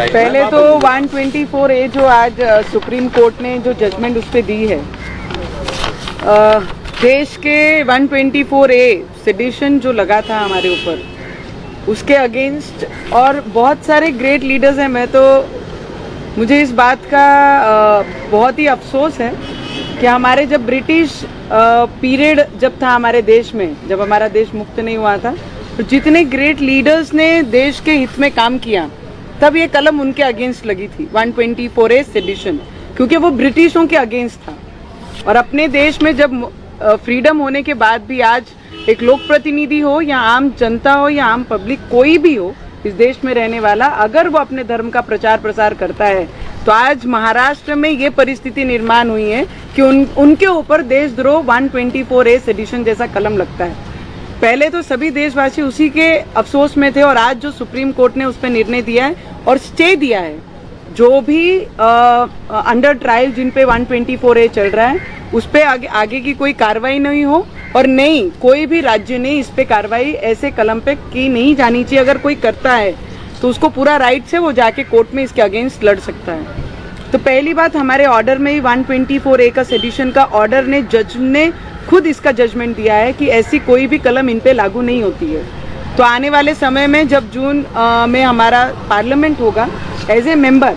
पहले तो 124A जो आज सुप्रीम कोर्ट ने जो जजमेंट उस पर दी है, देश के 124A सेडिशन जो लगा था हमारे ऊपर, उसके अगेंस्ट और बहुत सारे ग्रेट लीडर्स हैं। मुझे इस बात का बहुत ही अफसोस है कि हमारे जब ब्रिटिश पीरियड जब था हमारे देश में, जब हमारा देश मुक्त नहीं हुआ था, तो जितने ग्रेट लीडर्स ने देश के हित में काम किया, तब ये कलम उनके अगेंस्ट लगी थी 124A सेडिशन, क्योंकि वो ब्रिटिशों के अगेंस्ट था। और अपने देश में जब फ्रीडम होने के बाद भी आज एक लोक प्रतिनिधि हो या आम जनता हो या आम पब्लिक, कोई भी हो इस देश में रहने वाला, अगर वो अपने धर्म का प्रचार प्रसार करता है, तो आज महाराष्ट्र में ये परिस्थिति निर्माण हुई है कि उनके ऊपर देशद्रोह 124A सेडिशन जैसा कलम लगता है। पहले तो सभी देशवासी उसी के अफसोस में थे, और आज जो सुप्रीम कोर्ट ने उस पर निर्णय दिया है और स्टे दिया है, जो भी अंडर ट्रायल जिन पे 124A चल रहा है, उस पे आगे की कोई कार्रवाई नहीं हो, और नहीं कोई भी राज्य ने इस पे कार्रवाई ऐसे कलम पे की नहीं जानी चाहिए। अगर कोई करता है तो उसको पूरा राइट है, वो जाके कोर्ट में इसके अगेंस्ट लड़ सकता है। तो पहली बात, हमारे ऑर्डर में ही 124A का सेडिशन का ऑर्डर ने, जज ने खुद इसका जजमेंट दिया है कि ऐसी कोई भी कलम इन पे लागू नहीं होती है। तो आने वाले समय में जब जून में हमारा पार्लियामेंट होगा, एज ए मेंबर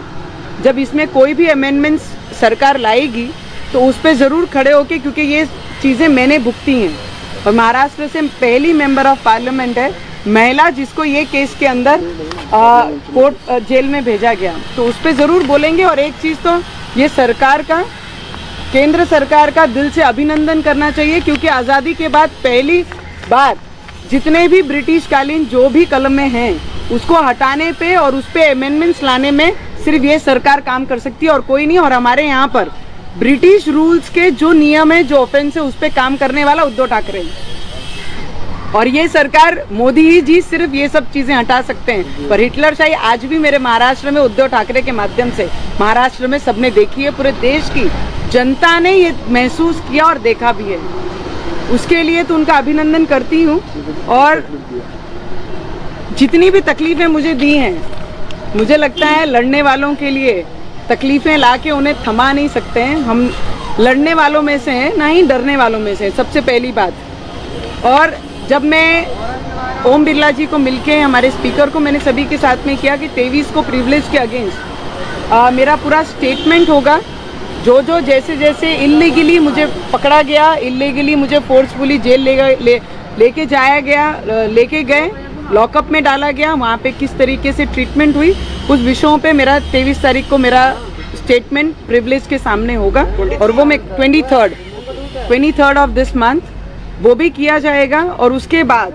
जब इसमें कोई भी अमेंडमेंट्स सरकार लाएगी, तो उस पर ज़रूर खड़े होके, क्योंकि ये चीज़ें मैंने भुगती हैं, और महाराष्ट्र से पहली मेंबर ऑफ पार्लियामेंट है महिला जिसको ये केस के अंदर कोर्ट जेल में भेजा गया, तो उस पर ज़रूर बोलेंगे। और एक चीज़ तो ये सरकार का, केंद्र सरकार का दिल से अभिनंदन करना चाहिए, क्योंकि आज़ादी के बाद पहली बार जितने भी ब्रिटिश कालीन जो भी कलमें हैं, उसको हटाने पे और उस पर अमेंडमेंट्स लाने में सिर्फ ये सरकार काम कर सकती है और कोई नहीं। और हमारे यहाँ पर ब्रिटिश रूल्स के जो नियम है, जो ऑफेंस है, उस पर काम करने वाला उद्धव ठाकरे, और ये सरकार मोदी ही जी सिर्फ ये सब चीजें हटा सकते हैं। पर हिटलरशाही आज भी मेरे महाराष्ट्र में उद्धव ठाकरे के माध्यम से महाराष्ट्र में सबने देखी है, पूरे देश की जनता ने ये महसूस किया और देखा भी है। उसके लिए तो उनका अभिनंदन करती हूँ। और जितनी भी तकलीफें मुझे दी हैं, मुझे लगता है लड़ने वालों के लिए तकलीफें लाके उन्हें थमा नहीं सकते हैं। हम लड़ने वालों में से हैं, ना ही डरने वालों में से, सबसे पहली बात। और जब मैं ओम बिरला जी को मिलके, हमारे स्पीकर को, मैंने सभी के साथ में किया कि 23 को प्रिविलेज के अगेंस्ट मेरा पूरा स्टेटमेंट होगा। जो जो जैसे जैसे इल्लीगली मुझे पकड़ा गया, इल्लीगली मुझे फोर्सफुली जेल लेके जाया गया, लेके गए, लॉकअप में डाला गया, वहाँ पे किस तरीके से ट्रीटमेंट हुई, उस विषयों पे मेरा 23 तारीख को मेरा स्टेटमेंट प्रिविलेज के सामने होगा। और वो मैं 23rd ऑफ दिस मंथ वो भी किया जाएगा। और उसके बाद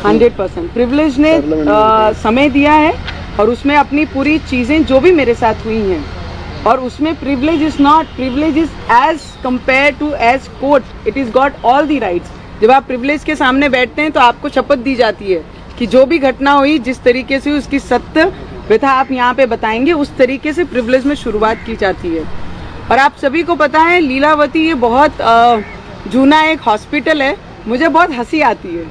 100% प्रिविलेज ने समय दिया है, और उसमें अपनी पूरी चीज़ें जो भी मेरे साथ हुई हैं, और उसमें privilege is as compare to as court, it is got all the rights. जब आप प्रिविलेज के सामने बैठते हैं तो आपको शपथ दी जाती है कि जो भी घटना हुई, जिस तरीके से उसकी सत्य व्यथा आप यहाँ पे बताएंगे, उस तरीके से प्रिविलेज में शुरुआत की जाती है। और आप सभी को पता है, लीलावती ये बहुत जूना एक हॉस्पिटल है। मुझे बहुत हंसी आती है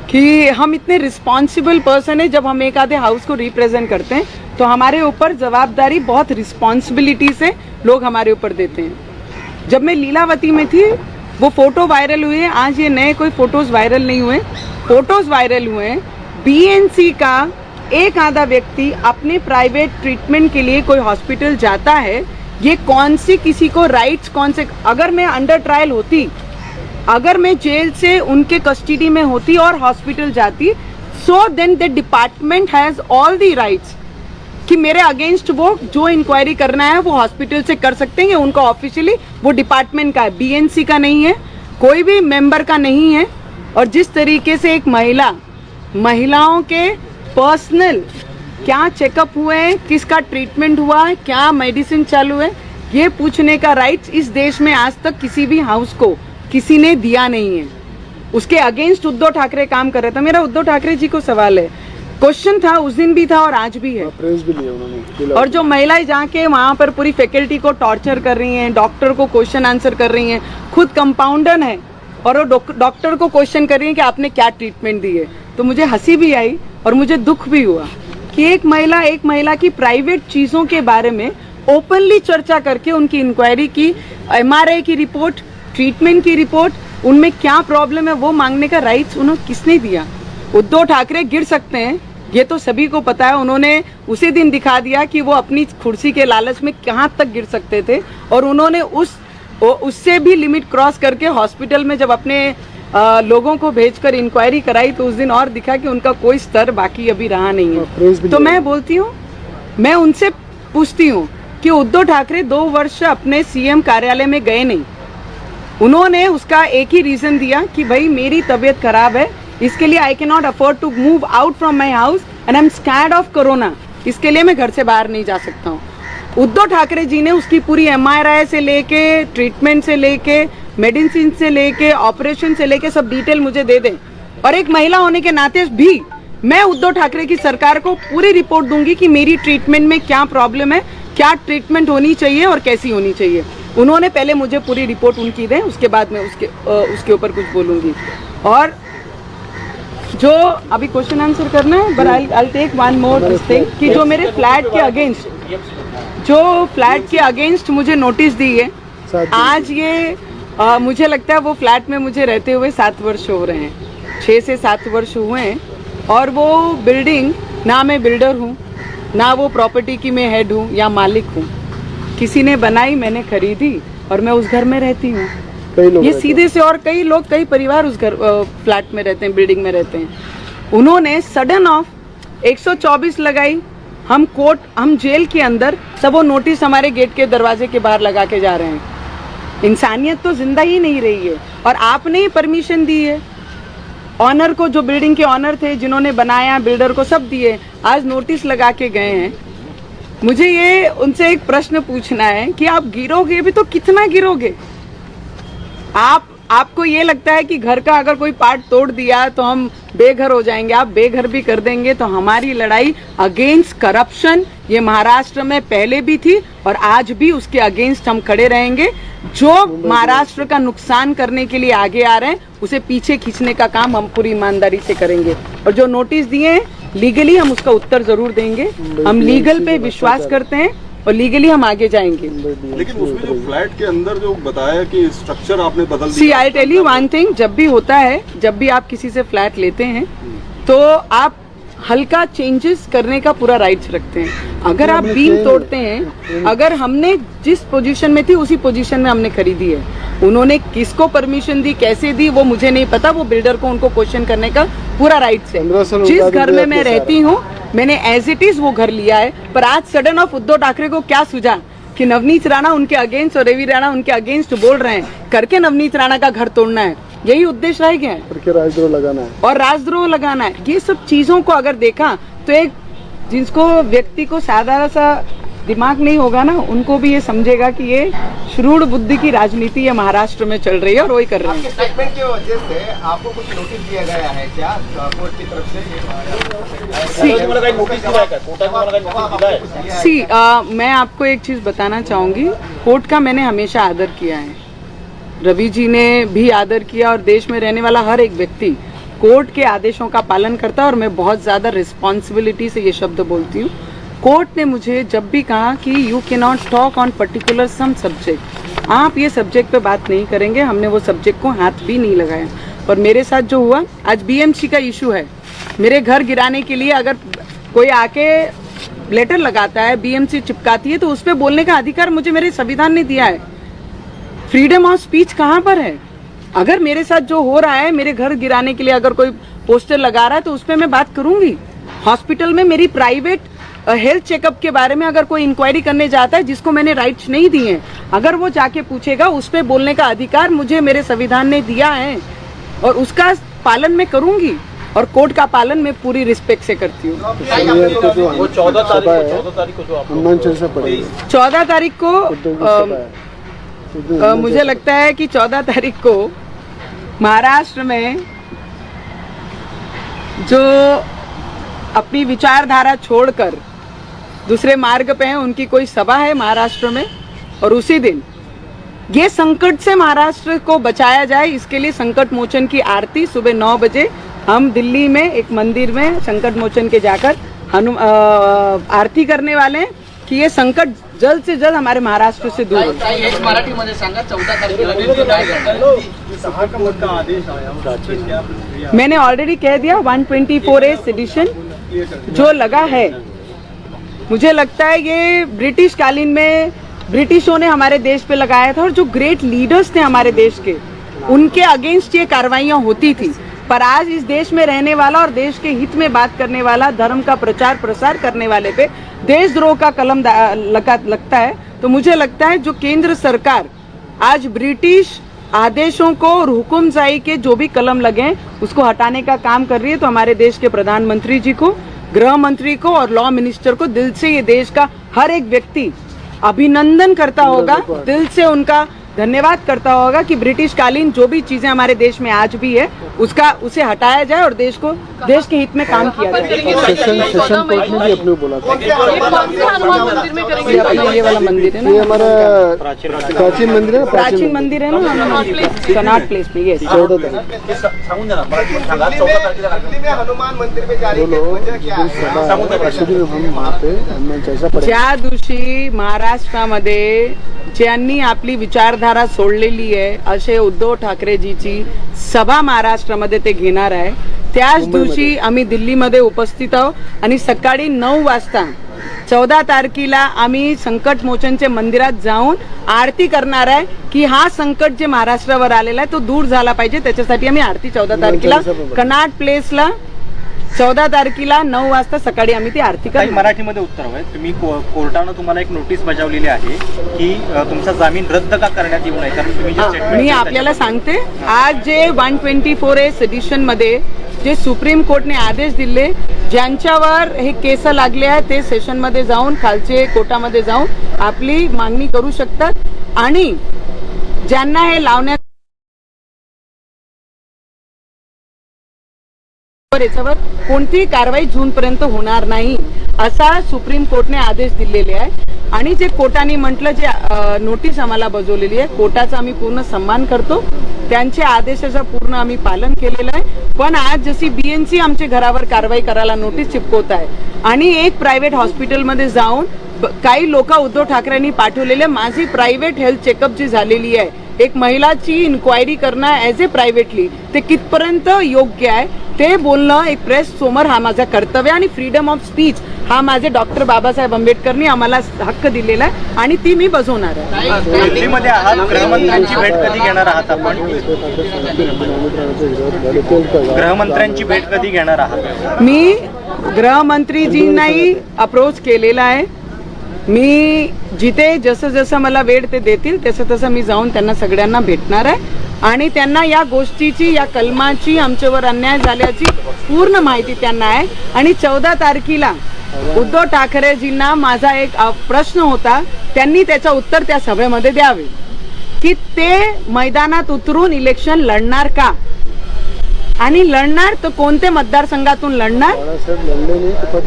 कि हम इतने रिस्पॉन्सिबल पर्सन है, जब हम एक आधे हाउस को रिप्रेजेंट करते हैं तो हमारे ऊपर जवाबदारी बहुत रिस्पॉन्सिबिलिटी से लोग हमारे ऊपर देते हैं। जब मैं लीलावती में थी, वो फोटो वायरल हुए, आज ये नए कोई फोटोज वायरल नहीं हुए, फोटोज वायरल हुए। बीएनसी का एक आधा व्यक्ति अपने प्राइवेट ट्रीटमेंट के लिए कोई हॉस्पिटल जाता है, ये कौन सी किसी को राइट्स, कौन से, अगर मैं अंडर ट्रायल होती, अगर मैं जेल से उनके कस्टडी में होती और हॉस्पिटल जाती, so then the department has all the rights कि मेरे अगेंस्ट वो जो इंक्वायरी करना है वो हॉस्पिटल से कर सकते हैं, उनका ऑफिशियली वो डिपार्टमेंट का है, बीएनसी का नहीं है, कोई भी मेंबर का नहीं है। और जिस तरीके से एक महिलाओं के पर्सनल क्या चेकअप हुए हैं, किसका ट्रीटमेंट हुआ है, क्या मेडिसिन चालू है, ये पूछने का राइट्स इस देश में आज तक किसी भी हाउस को किसी ने दिया नहीं है। उसके अगेंस्ट उद्धव ठाकरे काम कर रहा था। मेरा उद्धव ठाकरे जी को सवाल है, क्वेश्चन था, उस दिन भी था और आज भी है। प्रेस भी लिया उन्होंने। और जो महिलाएं जाके वहाँ पर पूरी फैकल्टी को टॉर्चर कर रही हैं, डॉक्टर को क्वेश्चन आंसर कर रही हैं, खुद कंपाउंडर है और वो डॉक्टर को क्वेश्चन कर रही हैं कि आपने क्या ट्रीटमेंट दी है, तो मुझे हंसी भी आई और मुझे दुख भी हुआ कि एक महिला की प्राइवेट चीजों के बारे में ओपनली चर्चा करके उनकी इंक्वायरी की, MRI की रिपोर्ट, ट्रीटमेंट की रिपोर्ट, उनमें क्या प्रॉब्लम है वो मांगने का राइट्स उन्हें किसने दिया? उद्धव ठाकरे गिर सकते हैं, ये तो सभी को पता है। उन्होंने उसी दिन दिखा दिया कि वो अपनी कुर्सी के लालच में कहां तक गिर सकते थे, और उन्होंने उससे भी लिमिट क्रॉस करके हॉस्पिटल में जब अपने लोगों को भेजकर इंक्वायरी कराई तो उस दिन और दिखा कि उनका कोई स्तर बाकी अभी रहा नहीं है। तो मैं बोलती हूँ, मैं उनसे पूछती हूँ कि उद्धव ठाकरे 2 वर्ष अपने CM कार्यालय में गए नहीं। उन्होंने उसका एक ही रीजन दिया कि भाई मेरी तबीयत खराब है, इसके लिए I cannot afford to move out from my house and I am scared of corona, इसके लिए मैं घर से बाहर नहीं जा सकता हूँ। उद्धव ठाकरे जी ने उसकी पूरी MRI से लेके, ट्रीटमेंट से लेके, मेडिसिन से लेके, ऑपरेशन से लेके सब डिटेल मुझे दे दें, और एक महिला होने के नाते भी मैं उद्धव ठाकरे की सरकार को पूरी रिपोर्ट दूंगी कि मेरी ट्रीटमेंट में क्या प्रॉब्लम है, क्या ट्रीटमेंट होनी चाहिए और कैसी होनी चाहिए। उन्होंने पहले मुझे पूरी रिपोर्ट उनकी दें, उसके बाद मैं उसके ऊपर कुछ बोलूंगी। और जो अभी क्वेश्चन आंसर करना है, but I take one more thing कि जो मेरे फ्लैट के अगेंस्ट मुझे नोटिस दी है आज, ये मुझे लगता है वो फ्लैट में मुझे रहते हुए 7 वर्ष हो रहे हैं, 6 से 7 वर्ष हुए हैं, और वो बिल्डिंग ना मैं बिल्डर हूँ, ना वो प्रॉपर्टी की मैं हेड हूँ या मालिक हूँ, किसी ने बनाई, मैंने खरीदी और मैं उस घर में रहती हूँ। ये सीधे से, और कई परिवार उस घर फ्लैट में रहते हैं, बिल्डिंग में रहते हैं। उन्होंने सडन ऑफ 124 लगाई, हम जेल के अंदर, सब वो नोटिस हमारे गेट के दरवाजे के बाहर लगा के जा रहे हैं। इंसानियत तो जिंदा ही नहीं रही है, और आपने ही परमिशन दी है। ऑनर को, जो बिल्डिंग के ऑनर थे, जिन्होंने बनाया, बिल्डर को सब दिए, आज नोटिस लगा के गए हैं। मुझे ये उनसे एक प्रश्न पूछना है कि आप गिरोगे भी तो कितना गिरोगे? आपको ये लगता है कि घर का अगर कोई पार्ट तोड़ दिया तो हम बेघर हो जाएंगे, आप बेघर भी कर देंगे। तो हमारी लड़ाई अगेंस्ट करप्शन ये महाराष्ट्र में पहले भी थी और आज भी उसके अगेंस्ट हम खड़े रहेंगे। जो महाराष्ट्र का नुकसान करने के लिए आगे आ रहे हैं उसे पीछे खींचने का काम हम पूरी ईमानदारी से करेंगे, और जो नोटिस दिए हैं लीगली हम उसका उत्तर जरूर देंगे। हम लीगल पे विश्वास करते हैं और लीगली हम आगे जाएंगे। लेकिन उसमें जो फ्लैट के अंदर जो बताया कि स्ट्रक्चर आपने बदल दिया। See I tell you one thing, जब भी होता है, जब भी आप किसी से फ्लैट लेते हैं तो आप हल्का चेंजेस करने का पूरा राइट्स रखते हैं। अगर आप बीम तोड़ते हैं, अगर हमने जिस पोजीशन में थी उसी पोजीशन में हमने खरीदी है, उन्होंने किसको परमिशन दी, कैसे दी, वो मुझे नहीं पता, वो बिल्डर को उनको क्वेश्चन करने का पूरा राइट्स है। जिस घर में मैं रहती हूँ मैंने एज इट इज वो घर लिया है, पर आज सडन ऑफ उद्धव ठाकरे को क्या सूझा कि नवनीत राणा उनके अगेंस्ट और रवि राणा उनके अगेंस्ट बोल रहे हैं, करके नवनीत राणा का घर तोड़ना है, यही उद्देश्य रह गया है, राजद्रोह लगाना है और राजद्रोह लगाना है। ये सब चीजों को अगर देखा तो एक जिसको व्यक्ति को साधारण सा दिमाग नहीं होगा ना, उनको भी ये समझेगा कि ये श्रूढ़ बुद्धि की राजनीति है महाराष्ट्र में चल रही है और वही कर रहे हैं। स्टेटमेंट की वजह से आपको कुछ नोटिस दिया गया है क्या कोर्ट की तरफ से? मैं आपको एक चीज बताना चाहूंगी, कोर्ट का मैंने हमेशा आदर किया है, रवि जी ने भी आदर किया, और देश में रहने वाला हर एक व्यक्ति कोर्ट के आदेशों का पालन करता है, और मैं बहुत ज्यादा रिस्पॉन्सिबिलिटी से ये शब्द बोलती हूँ। कोर्ट ने मुझे जब भी कहा कि you cannot talk on particular some subject, आप ये सब्जेक्ट पे बात नहीं करेंगे, हमने वो सब्जेक्ट को हाथ भी नहीं लगाया। और मेरे साथ जो हुआ, आज BMC का इशू है, मेरे घर गिराने के लिए अगर कोई आके लेटर लगाता है, BMC चिपकाती है, तो उस पर बोलने का अधिकार मुझे मेरे संविधान ने दिया है। फ्रीडम ऑफ स्पीच कहाँ पर है? अगर मेरे साथ जो हो रहा है, मेरे घर गिराने के लिए अगर कोई पोस्टर लगा रहा है तो उस पर मैं बात करूंगी। हॉस्पिटल में मेरी प्राइवेट हेल्थ चेकअप के बारे में अगर कोई इंक्वायरी करने जाता है जिसको मैंने राइट्स नहीं दिए, अगर वो जाके पूछेगा, उस पर बोलने का अधिकार मुझे मेरे संविधान ने दिया है और उसका पालन मैं करूंगी, और कोर्ट का पालन मैं पूरी रिस्पेक्ट से करती हूँ। 14 तारीख को मुझे लगता है कि 14 तारीख को महाराष्ट्र में जो अपनी विचारधारा छोड़कर दूसरे मार्ग पे हैं, उनकी कोई सभा है महाराष्ट्र में, और उसी दिन ये संकट से महाराष्ट्र को बचाया जाए, इसके लिए संकट मोचन की आरती सुबह 9 बजे हम दिल्ली में एक मंदिर में संकट मोचन के जाकर आरती करने वाले हैं कि ये संकट जल्द से जल्द हमारे महाराष्ट्र से दूर हो। एक मराठीमध्ये सांगा 14 तारखेला दिल्ली काय करणार? मैंने ऑलरेडी कह दिया 124A सेडिशन जो लगा है, मुझे लगता है ये ब्रिटिश कालीन में ब्रिटिशों ने हमारे देश पे लगाया था और जो ग्रेट लीडर्स थे हमारे देश के, उनके अगेंस्ट ये कार्रवाइयां होती थी। पर आज इस देश में रहने वाला और देश के हित में बात करने वाला, धर्म का प्रचार प्रसार करने वाले पे देशद्रोह का कलम लगता है। तो मुझे लगता है जो केंद्र सरकार आज ब्रिटिश आदेशों को और हुकुमशाही के जो भी कलम लगे हैं उसको हटाने का काम कर रही है, तो हमारे देश के प्रधानमंत्री जी को, गृह मंत्री को और लॉ मिनिस्टर को दिल से ये देश का हर एक व्यक्ति अभिनंदन करता होगा, दिल से उनका धन्यवाद करता होगा कि ब्रिटिश कालीन जो भी चीजें हमारे देश में आज भी है उसे हटाया जाए और देश के हित में काम किया जाए। सेशन कोर्ट ने भी अपने बोला था ये अपना ये वाला मंदिर है ना, ये हमारा प्राचीन मंदिर है, प्राचीन मंदिर है ना, कनॉट प्लेस में। ये 14 तारीख दिल्ली में हनुमान मंदिर में जारी बोलो वजह क्या है? हम वहाँ पे हमें कैसा पड़ेगा? ज्या दिवशी महाराष्ट्रामध्ये ज्यांनी आपली विचारधारा सोडलेली आहे असे उद्धव ठाकरेजीची सभा महाराष्ट्रामध्ये ते घेणार आहे, त्याच दिवशी आम्ही दिल्लीमध्ये उपस्थित आहोत आणि सकाळी 9 वाजता 14 तारखेला आम्ही संकट मोचनच्या मंदिरात जाऊन आरती करणार आहे की हा संकट जे महाराष्ट्रावर आलेला आहे तो दूर झाला पाहिजे। त्याच्यासाठी आम्ही आरती 14 तारखेला कनॉट प्लेसला 14 तारखेला 9 वाजता सकाळी आम्ही ती आरती करणार। मराठीमध्ये उत्तर हवंय। तुम्ही कोर्टानं तुम्हाला एक नोटीस बजावलेली आहे की तुमचा जामीन रद्द का करण्यात येऊ नये, कारण तुम्ही जे स्टेटमेंट मी आपल्याला सांगते, आज जे 124A सेडिशन मध्ये जे सुप्रीम कोर्टने आदेश दिले, ज्यांच्यावर हे केस लागले आहेत ते सेशन मध्ये जाऊन खालचे कोर्टामध्ये जाऊन आपली मागणी करू शकतात आणि ज्यांना हे लावण्यात याच्यावर कोणतीही कारवाई जूनपर्यंत होणार नाही असा सुप्रीम कोर्टने आदेश दिलेले आहे। आणि जे कोर्टाने म्हटलं, जे नोटीस आम्हाला बजावलेली आहे, कोर्टाचा आम्ही पूर्ण सन्मान करतो, त्यांच्या आदेशाचं पूर्ण आम्ही पालन केलेलं आहे। पण आज जशी BNC आमच्या घरावर कारवाई करायला नोटीस चिपकवत आहे आणि एक प्रायव्हेट हॉस्पिटलमध्ये जाऊन काही लोक उद्धव ठाकरेंनी पाठवलेले माझी प्रायव्हेट हेल्थ चेकअप जी झालेली आहे, एक महिलाची इन्क्वायरी करणं ॲज ए प्रायव्हेटली, ते कितपर्यंत योग्य आहे ते बोलणं एक प्रेस समोर हा माझा कर्तव्य आणि फ्रीडम ऑफ स्पीच हा माझे डॉक्टर बाबासाहेब आंबेडकरनी आम्हाला हक्क दिलेला आहे आणि ती मी बजावणार आहे। दिल्लीमध्ये आहात, गृहमंत्र्यांची भेट कधी घेणार आहात आपण? गृहमंत्र्यांची भेट कधी घेणार आहात? मी गृहमंत्रीजींनाही अप्रोच केलेला आहे। मी जिथे जसं जसं मला वेळ ते देतील तसं तसं मी जाऊन त्यांना सगळ्यांना भेटणार आहे आणि त्यांना या गोष्टीची, या कलमाची, आमच्यावर अन्याय झाल्याची पूर्ण माहिती त्यांना आहे। आणि 14 तारखेला उद्धव ठाकरेजींना माझा एक प्रश्न होता, त्यांनी त्याचं उत्तर त्या सभेमध्ये द्यावे की ते मैदानात उतरून इलेक्शन लढणार का आणि लढणार तर कोणत्या मतदारसंघातून लढणार।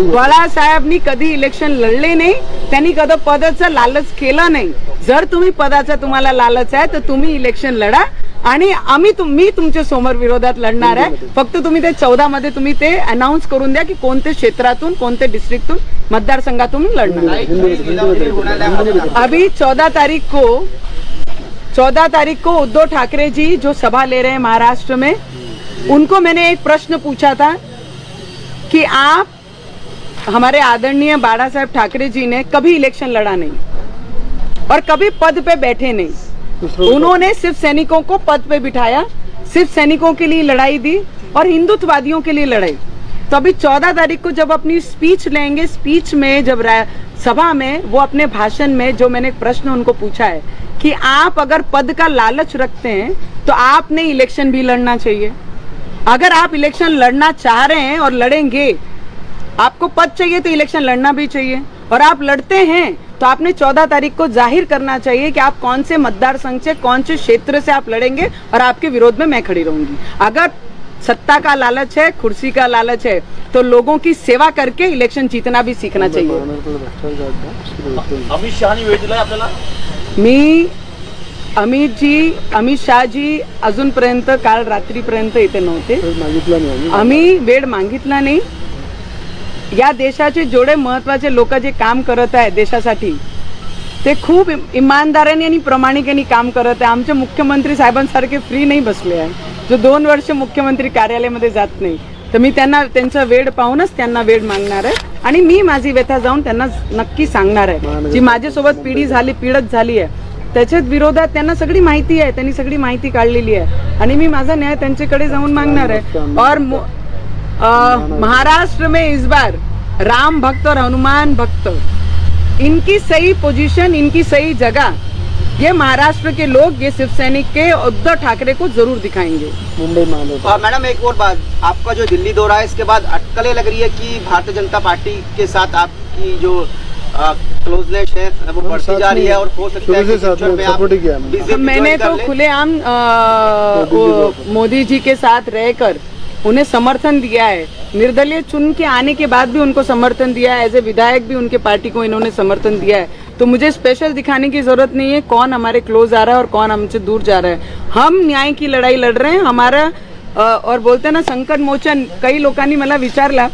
बाळासाहेबांनी कधी इलेक्शन लढले नाही, त्यांनी कधी पदाचं लालच केलं नाही। जर तुम्ही पदाचा तुम्हाला लालच आहे तर तुम्ही इलेक्शन लढा आणि मी तुमच्या समोर विरोधात लढणार आहे। फक्त तुम्ही ते 14 मध्ये तुम्ही ते अनाउन्स करून द्या की कोणत्या क्षेत्रातून, कोणत्या डिस्ट्रिक्टून, मतदारसंघातून लढणार। अभी 14 तारीख को उद्धव ठाकरे जी जो सभा ले रहे हैं महाराष्ट्र में, उनको मैंने एक प्रश्न पूछा था कि आप, हमारे आदरणीय बाला साहेब ठाकरे जी ने कभी इलेक्शन लड़ा नहीं और कभी पद पे बैठे नहीं, उन्होंने सिर्फ सैनिकों को पद पे बिठाया, सिर्फ सैनिकों के लिए लड़ाई दी और हिंदुत्ववादियों के लिए लड़ाई। तो अभी 14 तारीख को जब अपनी स्पीच लेंगे, स्पीच में जब सभा में वो अपने भाषण में जो मैंने प्रश्न उनको पूछा है कि आप अगर पद का लालच रखते हैं तो आपने इलेक्शन भी लड़ना चाहिए। अगर आप इलेक्शन लड़ना चाह रहे हैं और लड़ेंगे, आपको पद चाहिए तो इलेक्शन लड़ना भी चाहिए और आप लड़ते हैं तो आपने 14 तारीख को जाहिर करना चाहिए कि आप कौन से मतदार संघ से, कौन से क्षेत्र से आप लड़ेंगे और आपके विरोध में मैं खड़ी रहूंगी। अगर सत्ता का लालच है, कुर्सी का लालच है तो लोगों की सेवा करके इलेक्शन जीतना भी सीखना चाहिए। अमित शाह ने वेळ दिलाय आपल्याला? मी अमित शाह जी अजूनपर्यंत काल रात्रीपर्यंत इथे नव्हते, आम्ही वेळ मागितला नाही। या देशाचे जेवढे महत्वाचे लोक जे काम करत आहे देशासाठी ते खूप इमानदारीने आणि प्रामाणिकपणे काम करत आहे. आमचे मुख्यमंत्री साहेबांसारखे फ्री नाही बसले आहे, जो 2 वर्ष मुख्यमंत्री कार्यालयामध्ये जात नाही. तर मी त्यांचा वेळ पाहूनच त्यांना वेळ मागणार आहे आणि मी माझी व्यथा जाऊन त्यांना नक्की सांगणार आहे. जी माझ्यासोबत पीडत झाली आहे त्याच्यात विरोधात त्यांना सगळी माहिती आहे, त्यांनी सगळी माहिती काढलेली आहे आणि मी माझा न्याय त्यांच्याकडे जाऊन मागणार आहे. और महाराष्ट्र में इस बार राम भक्त और हनुमान भक्त इनकी सही पोजीशन, इनकी सही जगह ये महाराष्ट्र के लोग, ये शिव सैनिक के उद्धव ठाकरे को जरूर दिखाएंगे. मुंबई महानगर। और मैडम एक और बात, आपका जो दिल्ली दौरा है इसके बाद अटकलें लग रही है कि भारतीय जनता पार्टी के साथ आपकी जो क्लोजनेस है वो बढ़ती जा रही है और हो सकता है कि फ्यूचर में आप BJP मैंने ज्वाइन कर तो लें। खुलेआम मोदी जी के साथ रहकर उन्हें समर्थन दिया है. निर्दलीय चुन के आने के बाद भी उनको समर्थन दिया है. एज ए विधायक भी उनके पार्टी को इन्होंने समर्थन दिया है. तो मुझे स्पेशल दिखाने की जरूरत नहीं है कौन हमारे क्लोज आ रहा है और कौन हमसे दूर जा रहा है. हम न्याय की लढाई लढ रहे हैं. हमारा और बोलते ना संकट मोचन, काही लोकांनी मला विचारला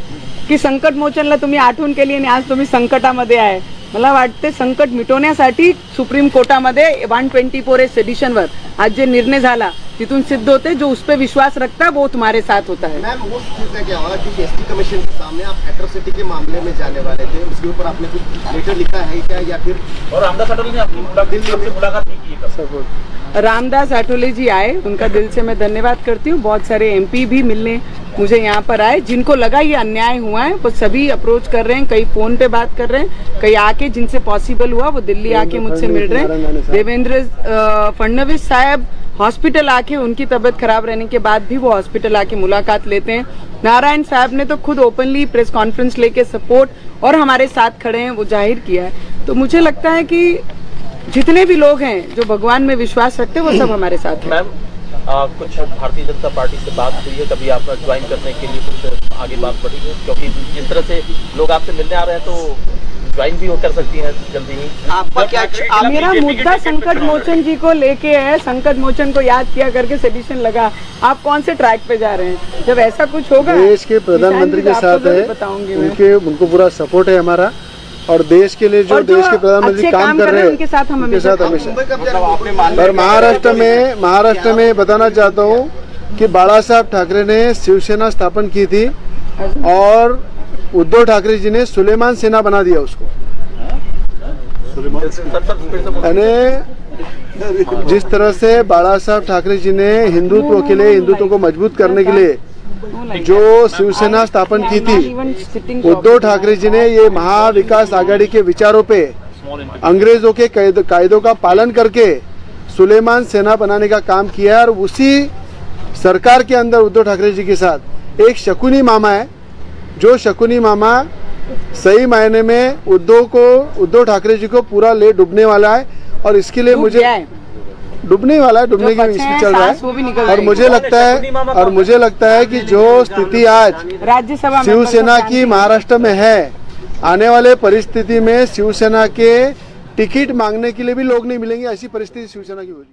की संकट मोचनला तुम्ही आठवण केली आणि आज तुम्ही संकटामध्ये आहे. मला वाटते संकट मिटवण्यासाठी सुप्रीम कोर्टामध्ये 124A सेडिशनवर आज जे निर्णय झाला तिथून सिद्ध होते जो उस पर विश्वास रखता है वो तुम्हारे साथ होता है. मैम वो चीज़ क्या हुआ कि एसटी कमीशन के सामने आप एट्रोसिटी के मामले में जाने वाले थे, उसके ऊपर आपने कुछ लेटर लिखा है क्या या फिर? और रामदास अठावले ने आपकी मुलाकात नहीं की है? रामदास अठावले जी आए, उनका दिल से मैं धन्यवाद करती हूँ. बहुत सारे MP भी मिलने मुझे यहाँ पर आए, जिनको लगा ये अन्याय हुआ है वो सभी अप्रोच कर रहे हैं. कई फोन पे बात कर रहे हैं, कई आके जिनसे पॉसिबल हुआ वो दिल्ली आके मुझसे मिल रहे हैं. देवेंद्र फडणवीस साहब हॉस्पिटल आके, उनकी तबीयत खराब रहने के बाद भी वो हॉस्पिटल आके मुलाकात लेते हैं. नारायण साहब ने तो खुद ओपनली प्रेस कॉन्फ्रेंस लेके सपोर्ट और हमारे साथ खड़े हैं वो जाहिर किया है. तो मुझे लगता है कि जितने भी लोग हैं जो भगवान में विश्वास रखते हैं वो सब हमारे साथ हैं. मैम कुछ भारतीय जनता पार्टी से बात हुई है, कभी आपका ज्वाइन करने के लिए कुछ आगे बात बढ़ी है? क्योंकि जिस तरह से लोग आपसे मिलने आ रहे हैं तो ज्वाइन भी कर सकती हैं जल्दी ही. आपका क्या मेरा मुद्दा संकट मोचन जी को लेके है. संकट मोचन को याद किया करके सेडिशन लगा. आप कौन से ट्रैक पे जा रहे हैं? जब ऐसा कुछ होगा देश के प्रधानमंत्री के साथ है, उनको पूरा सपोर्ट है हमारा. और देश के लिए जो देश के प्रधानमंत्री काम कर रहे हैं उनके साथ हमेशा. और महाराष्ट्र में बताना चाहता हूँ कि बाला साहब ठाकरे ने शिवसेना स्थापन की थी और उद्धव ठाकरे जी ने सुलेमान सेना बना दिया उसको. यानी जिस तरह से बाला साहब ठाकरे जी ने हिंदुत्व के लिए, हिंदुत्व को मजबूत करने के लिए जो शिवसेना स्थापन की थी, उद्धव ठाकरे जी ने ये महाविकास आघाड़ी के विचारों पे अंग्रेजों के कायदों का पालन करके सुलेमान सेना बनाने का काम किया है. और उसी सरकार के अंदर उद्धव ठाकरे जी के साथ एक शकुनी मामा है, जो शकुनी मामा सही मायने में उद्धव ठाकरे जी को पूरा ले डूबने वाला है. और इसके लिए मुझे डूबने वाला है, डूबने की इसमें चल रहा है. और मुझे लगता है कि जो स्थिति आज राज्यसभा शिवसेना की महाराष्ट्र में है, आने वाले परिस्थिति में शिवसेना के टिकट मांगने के लिए भी लोग नहीं मिलेंगे. ऐसी परिस्थिति शिवसेना की होगी.